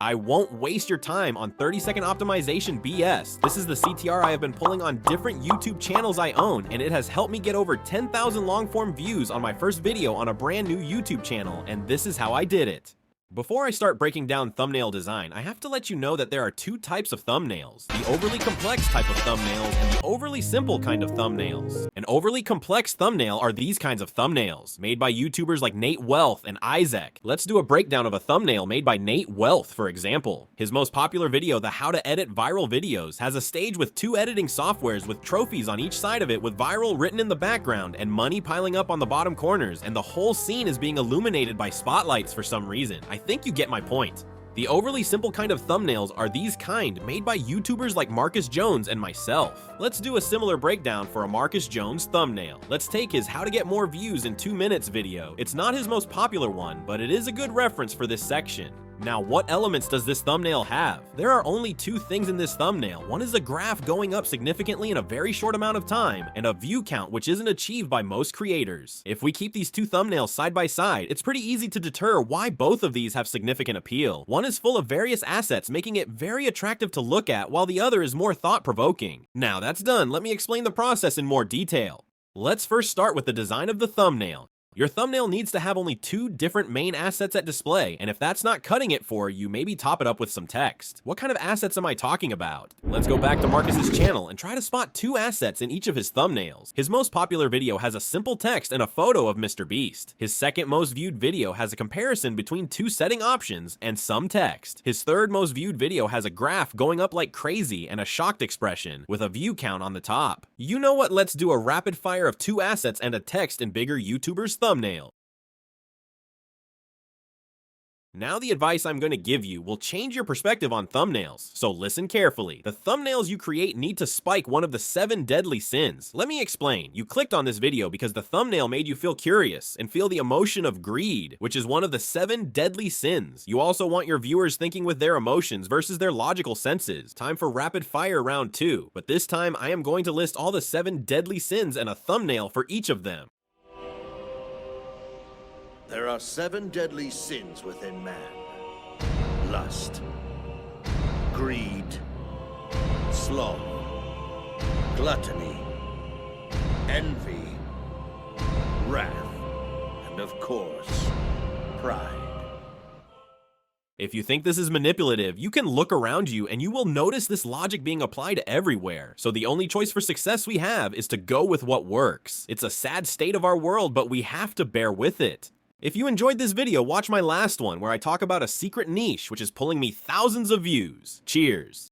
I won't waste your time on 30-second optimization BS. This is the CTR I have been pulling on different YouTube channels I own, and it has helped me get over 10,000 long-form views on my first video on a brand new YouTube channel, and this is how I did it. Before I start breaking down thumbnail design, I have to let you know that there are two types of thumbnails: the overly complex type of thumbnails and the overly simple kind of thumbnails. An overly complex thumbnail are these kinds of thumbnails, made by YouTubers like Nate Wealth and Isaac. Let's do a breakdown of a thumbnail made by Nate Wealth, for example. His most popular video, the How to Edit Viral Videos, has a stage with two editing softwares with trophies on each side of it with viral written in the background and money piling up on the bottom corners, and the whole scene is being illuminated by spotlights for some reason. I think you get my point. The overly simple kind of thumbnails are these kind made by YouTubers like Marcus Jones and myself. Let's do a similar breakdown for a Marcus Jones thumbnail. Let's take his How to Get More Views in 2 Minutes video. It's not his most popular one, but it is a good reference for this section. Now, what elements does this thumbnail have? There are only two things in this thumbnail. One is a graph going up significantly in a very short amount of time, and a view count which isn't achieved by most creators. If we keep these two thumbnails side by side, it's pretty easy to deter why both of these have significant appeal. One is full of various assets, making it very attractive to look at, while the other is more thought-provoking. Now that's done, let me explain the process in more detail. Let's first start with the design of the thumbnail. Your thumbnail needs to have only two different main assets at display, and if that's not cutting it for you, maybe top it up with some text. What kind of assets am I talking about? Let's go back to Marcus's channel and try to spot two assets in each of his thumbnails. His most popular video has a simple text and a photo of Mr. Beast. His second most viewed video has a comparison between two setting options and some text. His third most viewed video has a graph going up like crazy and a shocked expression with a view count on the top. You know what? Let's do a rapid fire of two assets and a text in bigger YouTubers' thumbnail. Now the advice I'm going to give you will change your perspective on thumbnails, so listen carefully. The thumbnails you create need to spike one of the 7 deadly sins. Let me explain. You clicked on this video because the thumbnail made you feel curious and feel the emotion of greed, which is one of the 7 deadly sins. You also want your viewers thinking with their emotions versus their logical senses. Time for rapid fire round 2, but this time I am going to list all the 7 deadly sins and a thumbnail for each of them. There are 7 deadly sins within man: lust, greed, sloth, gluttony, envy, wrath, and of course, pride. If you think this is manipulative, you can look around you and you will notice this logic being applied everywhere. So the only choice for success we have is to go with what works. It's a sad state of our world, but we have to bear with it. If you enjoyed this video, watch my last one where I talk about a secret niche which is pulling me thousands of views. Cheers.